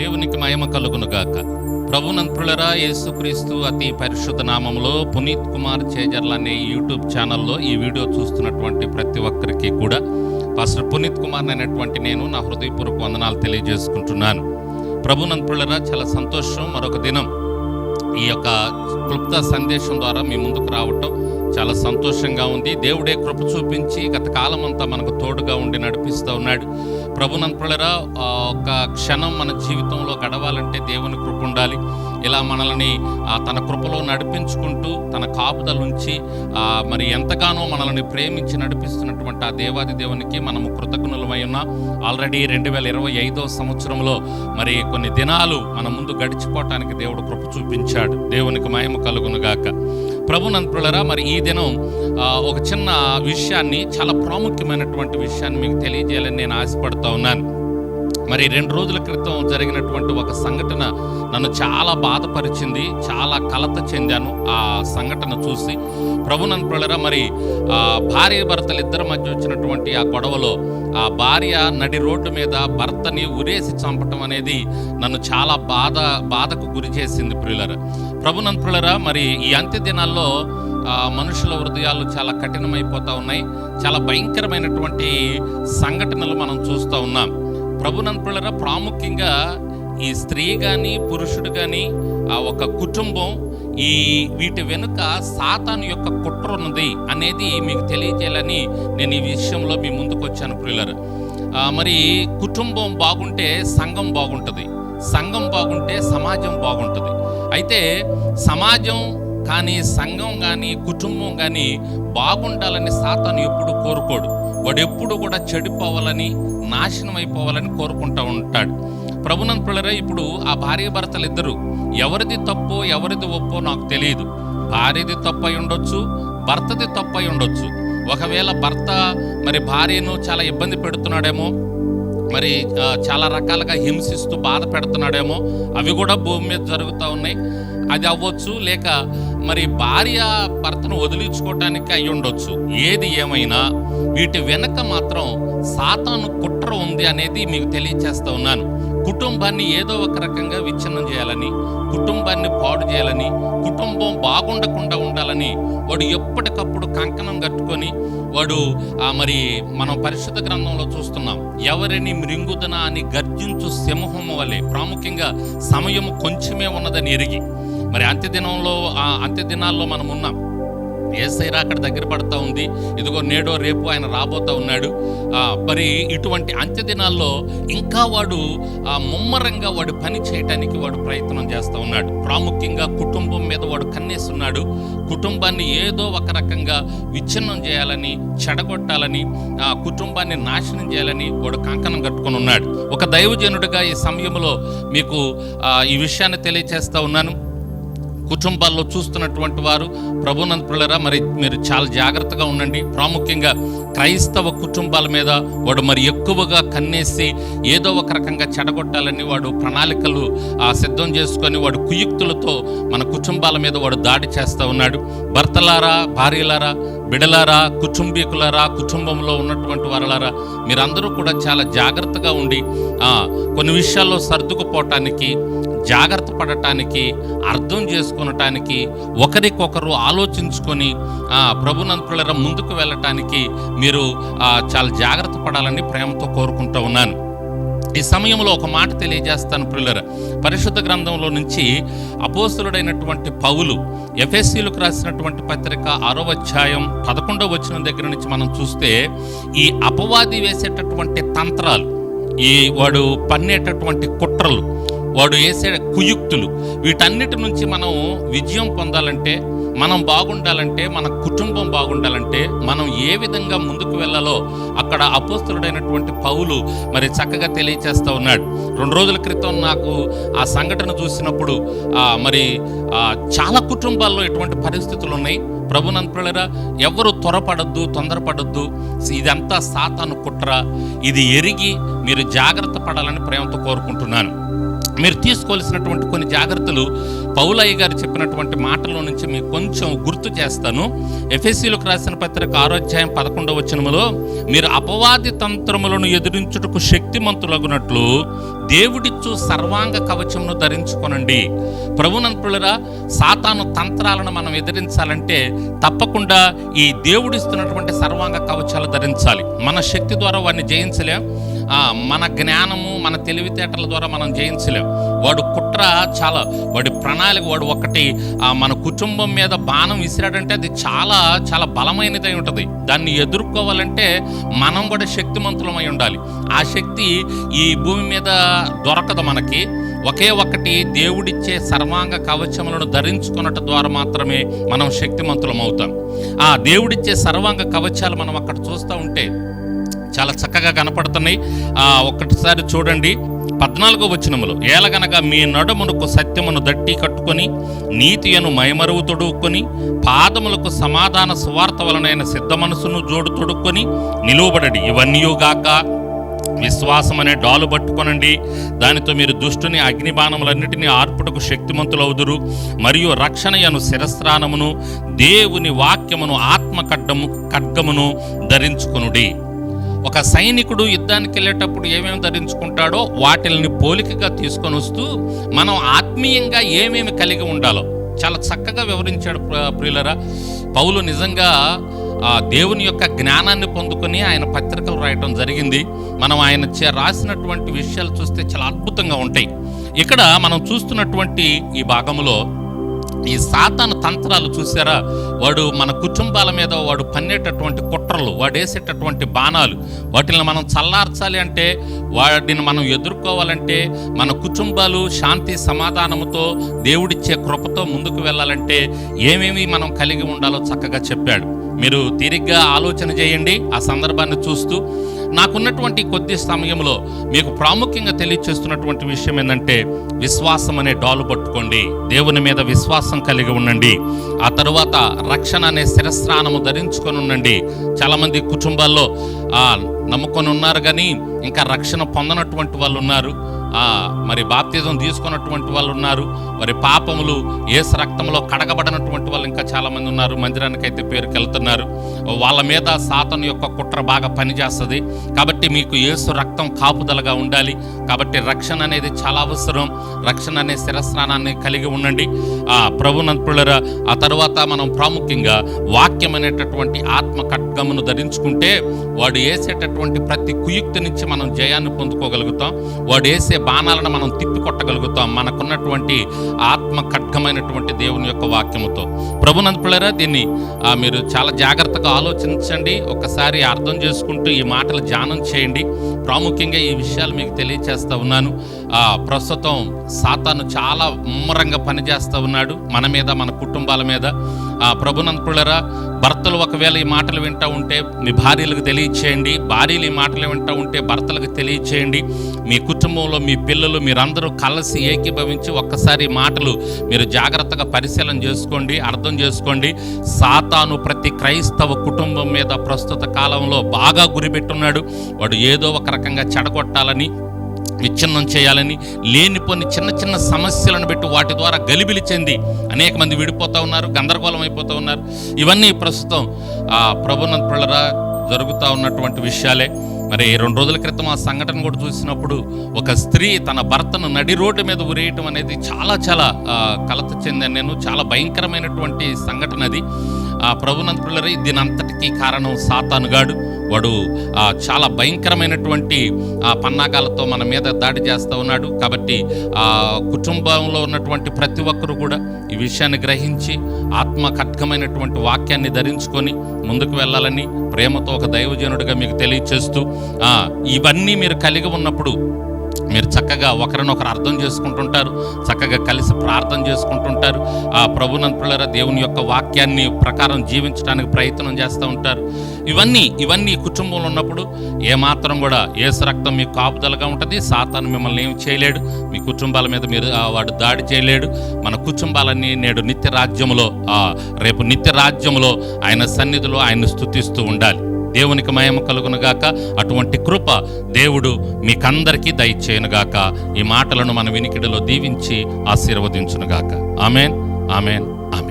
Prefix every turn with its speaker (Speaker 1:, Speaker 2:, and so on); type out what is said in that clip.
Speaker 1: దేవునికి మహిమ కలుగునుగాక. ప్రభునంతులరా, యేసుక్రీస్తు అతి పరిశుద్ధ నామంలో పునీత్ కుమార్ చేజర్ల అనే యూట్యూబ్ ఛానల్లో ఈ వీడియో చూస్తున్నటువంటి ప్రతి ఒక్కరికి కూడా పాస్టర్ పునీత్ కుమార్ అనేటువంటి నేను నా హృదయపూర్వక వందనాలు తెలియజేసుకుంటున్నాను. ప్రభునంతులరా, చాలా సంతోషం. మరొక దినం ఈ యొక్క క్లుప్త సందేశం ద్వారా మీ ముందుకు రావటం చాలా సంతోషంగా ఉంది. దేవుడే కృప చూపించి గత కాలం అంతా మనకు తోడుగా ఉండి నడిపిస్తూ ఉన్నాడు. ప్రభునంతులరా, ఒక క్షణం మన జీవితంలో గడవాలంటే దేవుని కృప ఉండాలి. ఇలా మనల్ని తన కృపలో నడిపించుకుంటూ తన కాపుదల నుంచి మరి ఎంతగానో మనల్ని ప్రేమించి నడిపిస్తున్నటువంటి ఆ దేవాది దేవునికి మనము కృతజ్ఞులమై ఉన్నాం. ఆల్రెడీ 2025 సంవత్సరంలో మరి కొన్ని దినాలు మన ముందు గడిచిపోవటానికి దేవుడు కృప చూపించాడు. దేవునికి మహిమ కలుగునుగాక. ప్రభునంతులరా, మరి ఈ దినం ఒక చిన్న విషయాన్ని, చాలా ప్రాముఖ్యమైనటువంటి విషయాన్ని మీకు తెలియజేయాలని నేను ఆశపడుతూ ఉన్నాను. మరి 2 రోజుల క్రితం జరిగినటువంటి ఒక సంఘటన నన్ను చాలా బాధపరిచింది. చాలా కలత చెందాను ఆ సంఘటన చూసి. ప్రభునంతులరా, మరి భార్య భర్తలు ఇద్దరి మధ్య వచ్చినటువంటి ఆ గొడవలో ఆ భార్య నడి రోడ్డు మీద భర్తని ఉరేసి చంపటం అనేది నన్ను చాలా బాధకు గురి చేసింది. ప్రియులరా, ప్రభునంతులరా, మరి ఈ అంత్య దినాల్లో మనుషుల హృదయాలు చాలా కఠినమైపోతూ ఉన్నాయి. చాలా భయంకరమైనటువంటి సంఘటనలు మనం చూస్తూ ఉన్నాం. ప్రభునంతులరా, ప్రాముఖ్యంగా ఈ స్త్రీ కానీ పురుషుడు కానీ ఒక కుటుంబం వీటి వెనుక సాతాను యొక్క కుట్ర ఉన్నది అనేది మీకు తెలియజేయాలని నేను ఈ విషయంలో మీ ముందుకు వచ్చాను. ప్రియులరా, మరి కుటుంబం బాగుంటే సంఘం బాగుంటుంది, సంఘం బాగుంటే సమాజం బాగుంటుంది. అయితే సమాజం కానీ సంఘం కానీ కుటుంబం కానీ బాగుండాలని సాతాను ఎప్పుడు కోరుకోడు. వాడు ఎప్పుడు కూడా చెడిపోవాలని, నాశనం అయిపోవాలని కోరుకుంటూ ఉంటాడు. ప్రభునంతులరా, ఇప్పుడు ఆ భార్య భర్తలు ఇద్దరు ఎవరిది తప్పో ఎవరిది ఒప్పో నాకు తెలియదు. భార్యది తప్పై ఉండొచ్చు, భర్తది తప్పై ఉండొచ్చు. ఒకవేళ భర్త మరి భార్యను చాలా ఇబ్బంది పెడుతున్నాడేమో, మరి చాలా రకాలుగా హింసిస్తూ బాధ పెడుతున్నాడేమో, అవి కూడా భూమి మీద జరుగుతూ ఉన్నాయి. అది అవ్వచ్చు. లేక మరి భార్య భర్తను వదిలించుకోవటానికి అయి ఉండొచ్చు. ఏది ఏమైనా వీటి వెనక మాత్రం సాతాను కుట్ర ఉంది అనేది మీకు తెలియచేస్తూ ఉన్నాను. కుటుంబాన్ని ఏదో ఒక రకంగా విచ్ఛిన్నం చేయాలని, కుటుంబాన్ని పాడు చేయాలని, కుటుంబం బాగుండకుండా ఉండాలని వాడు ఎప్పటికప్పుడు కంకణం కట్టుకొని వాడు మరి మనం పరిశుద్ధ గ్రంథంలో చూస్తున్నాం, ఎవరిని మృంగుదన అని గర్జించు సింహము వలె. ప్రాముఖ్యంగా సమయము కొంచెమే ఉన్నదని ఎరిగి మరి అంత్య దినాల్లో మనం ఉన్నాం. యేసయ్య రాకడ దగ్గర పడతా ఉంది. ఇదిగో నేడో రేపు ఆయన రాబోతూ ఉన్నాడు. మరి ఇటువంటి అంత్య దినాల్లో ఇంకా వాడు ముమ్మరంగా వాడు పని చేయటానికి వాడు ప్రయత్నం చేస్తూ ఉన్నాడు. ప్రాముఖ్యంగా కుటుంబం మీద వాడు కన్నేస్తున్నాడు. కుటుంబాన్ని ఏదో ఒక రకంగా విచ్ఛిన్నం చేయాలని, చెడగొట్టాలని, కుటుంబాన్ని నాశనం చేయాలని వాడు కంకణం కట్టుకొని ఉన్నాడు. ఒక దైవజనుడిగా ఈ సమయంలో మీకు ఈ విషయాన్ని తెలియచేస్తూ ఉన్నాను. కుటుంబాల్లో చూస్తున్నటువంటి వారు ప్రభునంతులరా, మరి మీరు చాలా జాగ్రత్తగా ఉండండి. ప్రాముఖ్యంగా క్రైస్తవ కుటుంబాల మీద వాడు మరి ఎక్కువగా కన్నేసి ఏదో ఒక రకంగా చెడగొట్టాలని వాడు ప్రణాళికలు సిద్ధం చేసుకొని వాడు కుయుక్తులతో మన కుటుంబాల మీద వాడు దాడి చేస్తూ ఉన్నాడు. భర్తలారా, భార్యలారా, బిడలారా, కుటుంబీకులారా, కుటుంబంలో ఉన్నటువంటి వారలారా, మీరందరూ కూడా చాలా జాగ్రత్తగా ఉండి కొన్ని విషయాల్లో సర్దుకుపోవటానికి, జాగ్రత్త పడటానికి, అర్థం చేసుకొనటానికి, ఒకరికొకరు ఆలోచించుకొని ప్రభునంతులరా ముందుకు వెళ్ళటానికి మీరు చాలా జాగ్రత్త పడాలని ప్రేమతో కోరుకుంటూ ఉన్నాను. ఈ సమయంలో ఒక మాట తెలియజేస్తాను ప్రియులరా. పరిశుద్ధ గ్రంథంలో నుంచి అపోస్తలుడైనటువంటి పౌలు ఎఫెసీయులకు రాసినటువంటి పత్రిక 6వ అధ్యాయం 11వ వచనం దగ్గర నుంచి మనం చూస్తే ఈ అపవాది వేసేటటువంటి తంత్రాలు, ఈ వాడు పన్నేటటువంటి కుట్రలు, వాడు వేసే కుయుక్తులు, వీటన్నిటి నుంచి మనం విజయం పొందాలంటే, మనం బాగుండాలంటే, మన కుటుంబం బాగుండాలంటే మనం ఏ విధంగా ముందుకు వెళ్ళాలో అక్కడ అపోస్తలుడైనటువంటి పౌలు మరి చక్కగా తెలియచేస్తూ ఉన్నాడు. 2 రోజుల క్రితం నాకు ఆ సంఘటన చూసినప్పుడు మరి చాలా కుటుంబాల్లో ఎటువంటి పరిస్థితులు ఉన్నాయి. ప్రభునంతులరా, ఎవరు త్వరపడద్దు, తొందరపడద్దు. ఇదంతా సాతాను కుట్ర. ఇది ఎరిగి మీరు జాగ్రత్త పడాలని ప్రేమతో కోరుకుంటున్నాను. మీరు తీసుకోవాల్సినటువంటి కొన్ని జాగ్రత్తలు పౌలయ్య గారు చెప్పినటువంటి మాటల్లో నుంచి మీకు కొంచెం గుర్తు చేస్తాను. ఎఫెసీయులకు రాసిన పత్రిక 6వ అధ్యాయం 11వ వచనములో, మీరు అపవాది తంత్రములను ఎదిరించుటకు శక్తిమంతులగునట్లు దేవుడిచ్చు సర్వాంగ కవచమును ధరించుకొనండి. ప్రభునంతులరా, సాతాను తంత్రాలను మనం ఎదిరించాలంటే తప్పకుండా ఈ దేవుడిస్తున్నటువంటి సర్వాంగ కవచాలు ధరించాలి. మన శక్తి ద్వారా వాడిని జయించలేం, మన జ్ఞానము మన తెలివితేటల ద్వారా మనం జయించలేం. వాడు కుట్ర చాలా, వాడి ప్రణాళిక, వాడు ఒకటి మన కుటుంబం మీద బాణం విసిరాడంటే అది చాలా చాలా బలమైనదై ఉంటుంది. దాన్ని ఎదుర్కోవాలంటే మనం కూడా శక్తిమంతులమై ఉండాలి. ఆ శక్తి ఈ భూమి మీద దొరకదు మనకి. ఒకే ఒకటి, దేవుడిచ్చే సర్వాంగ కవచములను ధరించుకున్నట్టు ద్వారా మాత్రమే మనం శక్తిమంతులం అవుతాం. ఆ దేవుడిచ్చే సర్వాంగ కవచాలు మనం అక్కడ చూస్తూ ఉంటే చాలా చక్కగా కనపడుతున్నాయి. ఒక్కటిసారి చూడండి 14వ వచనములో, ఏలగనగా మీ నడుమునకు సత్యమును దట్టి కట్టుకొని నీతియను మైమరువు తొడుక్కొని పాదములకు సమాధాన సువార్త వలనైన సిద్ధ మనసును జోడు తొడుక్కొని నిలువబడడి. ఇవన్నీయుగాక విశ్వాసం అనే డాలు పట్టుకొనండి, దానితో మీరు దుష్టుని అగ్నిబాణములన్నిటినీ ఆర్పుటకు శక్తిమంతులవుదురు. మరియు రక్షణయను శిరస్త్రానమును దేవుని వాక్యమును ఆత్మ ఖడ్గమును ధరించుకొనుడి. ఒక సైనికుడు యుద్ధానికి వెళ్ళేటప్పుడు ఏమేమి ధరించుకుంటాడో వాటిని పోలికగా తీసుకొని వస్తూ మనం ఆత్మీయంగా ఏమేమి కలిగి ఉండాలో చాలా చక్కగా వివరించాడు ప్రియులరా. పౌలు నిజంగా దేవుని యొక్క జ్ఞానాన్ని పొందుకొని ఆయన పత్రికలు రాయటం జరిగింది. మనం ఆయన రాసినటువంటి విషయాలు చూస్తే చాలా అద్భుతంగా ఉంటాయి. ఇక్కడ మనం చూస్తున్నటువంటి ఈ భాగంలో ఈ సాతాను తంత్రాలు చూసారా, వాడు మన కుటుంబాల మీద వాడు పన్నేటటువంటి కుట్రలు, వాడు వేసేటటువంటి బాణాలు, వాటిని మనం చల్లార్చాలి అంటే, వాటిని మనం ఎదుర్కోవాలంటే, మన కుటుంబాలు శాంతి సమాధానముతో దేవుడిచ్చే కృపతో ముందుకు వెళ్ళాలంటే ఏమేమి మనం కలిగి ఉండాలో చక్కగా చెప్పాడు. మీరు తీరిగ్గా ఆలోచన చేయండి. ఆ సందర్భాన్ని చూస్తూ నాకున్నటువంటి కొద్ది సమయంలో మీకు ప్రాముఖ్యంగా తెలియచేస్తున్నటువంటి విషయం ఏంటంటే, విశ్వాసం అనే డాలు పట్టుకోండి, దేవుని మీద విశ్వాసం కలిగి ఉండండి. ఆ తరువాత రక్షణ అనే శిరస్త్రానము ధరించుకొని ఉండండి. చాలామంది కుటుంబాల్లో నమ్ముకొని ఉన్నారు కానీ ఇంకా రక్షణ పొందనటువంటి వాళ్ళు ఉన్నారు. మరి బాప్తిజం తీసుకున్నటువంటి వాళ్ళు ఉన్నారు. వారి పాపములు యేసు రక్తంలో కడగబడినటువంటి వాళ్ళు ఇంకా చాలామంది ఉన్నారు. మందిరానికి అయితే పేరుకి వెళ్తున్నారు. వాళ్ళ మీద సాతాను యొక్క కుట్ర బాగా పనిచేస్తుంది. కాబట్టి మీకు యేసు రక్తం కాపుదలగా ఉండాలి. కాబట్టి రక్షణ అనేది చాలా అవసరం. రక్షణ అనే శిరస్నానాన్ని కలిగి ఉండండి. ప్రభునంతులరా, ఆ తర్వాత మనం ప్రాముఖ్యంగా వాక్యం అనేటటువంటి ఆత్మ ఖడ్గమును ధరించుకుంటే వాడు వేసేటటువంటి ప్రతి కుయుక్తి నుంచి మనం జయాన్ని పొందుకోగలుగుతాం. వాడు వేసే బాణాలను మనం తిప్పి కొట్టగలుగుతాం మనకున్నటువంటి ఆత్మ ఖడ్గమైనటువంటి దేవుని యొక్క వాక్యముతో. ప్రభునంతులరా, దీన్ని మీరు చాలా జాగ్రత్తగా ఆలోచించండి. ఒకసారి అర్థం చేసుకుంటూ ఈ మాటలు ధ్యానం చేయండి. ప్రాముఖ్యంగా ఈ విషయాలు మీకు తెలియచేస్తూ ఉన్నాను. ప్రస్తుతం సాతాను చాలా ముమ్మరంగా పనిచేస్తూ ఉన్నాడు మన మీద, మన కుటుంబాల మీద. ప్రభునంతులరా, భర్తలు ఒకవేళ ఈ మాటలు వింటూ ఉంటే మీ భార్యలకు తెలియచేయండి. భార్యలు ఈ మాటలు వింటూ ఉంటే భర్తలకు తెలియచేయండి. మీ కుటుంబంలో మీ పిల్లలు మీరందరూ కలిసి ఏకీభవించి ఒక్కసారి ఈ మాటలు మీరు జాగ్రత్తగా పరిశీలన చేసుకోండి, అర్థం చేసుకోండి. సాతాను ప్రతి క్రైస్తవ కుటుంబం మీద ప్రస్తుత కాలంలో బాగా గురిపెట్టున్నాడు. వాడు ఏదో ఒక రకంగా చెడగొట్టాలని, విచ్ఛిన్నం చేయాలని, లేనిపోని చిన్న చిన్న సమస్యలను పెట్టి వాటి ద్వారా గలిబిలి చెంది అనేక మంది విడిపోతూ ఉన్నారు, గందరగోళం అయిపోతూ ఉన్నారు. ఇవన్నీ ప్రస్తుతం ప్రభునంతులరా జరుగుతూ ఉన్నటువంటి విషయాలే. మరి 2 రోజుల క్రితం ఆ సంఘటన కూడా చూసినప్పుడు ఒక స్త్రీ తన భర్తను నడి రోడ్డు మీద ఉరేయటం అనేది చాలా చాలా కలత చెందాను నేను. చాలా భయంకరమైనటువంటి సంఘటన అది. ప్రభునంతులరా, దీనంతటికీ కారణం సాతానుగాడు. వాడు చాలా భయంకరమైనటువంటి పన్నాగాలతో మన మీద దాడి చేస్తూ ఉన్నాడు. కాబట్టి కుటుంబంలో ఉన్నటువంటి ప్రతి ఒక్కరూ కూడా ఈ విషయాన్ని గ్రహించి ఆత్మ ఖడ్గమైనటువంటి వాక్యాన్ని ధరించుకొని ముందుకు వెళ్ళాలని ప్రేమతో ఒక దైవజనుడిగా మీకు తెలియచేస్తూ, ఇవన్నీ మీరు కలిగి ఉన్నప్పుడు మీరు చక్కగా ఒకరినొకరు అర్థం చేసుకుంటుంటారు, చక్కగా కలిసి ప్రార్థన చేసుకుంటుంటారు. ప్రభునంతులరా, దేవుని యొక్క వాక్యాన్ని ప్రకారం జీవించడానికి ప్రయత్నం చేస్తూ ఉంటారు. ఇవన్నీ కుటుంబంలో ఉన్నప్పుడు ఏమాత్రం కూడా యేసు రక్తం మీకు కాపుదలగా ఉంటుంది. సాతాను మిమ్మల్ని ఏమి చేయలేడు. మీ కుటుంబాల మీద వాడు దాడి చేయలేడు. మన కుటుంబాలన్నీ నేడు నిత్య రాజ్యములో, రేపు నిత్య రాజ్యములో ఆయన సన్నిధిలో ఆయన్ని స్తుతిస్తూ ఉండాలి. దేవునికి మహిమ కలుగునుగాక. అటువంటి కృప దేవుడు మీకందరికీ దయచేయునుగాక. ఈ మాటలను మన వినికిడిలో దీవించి ఆశీర్వదించునుగాక. Amen, amen, amen.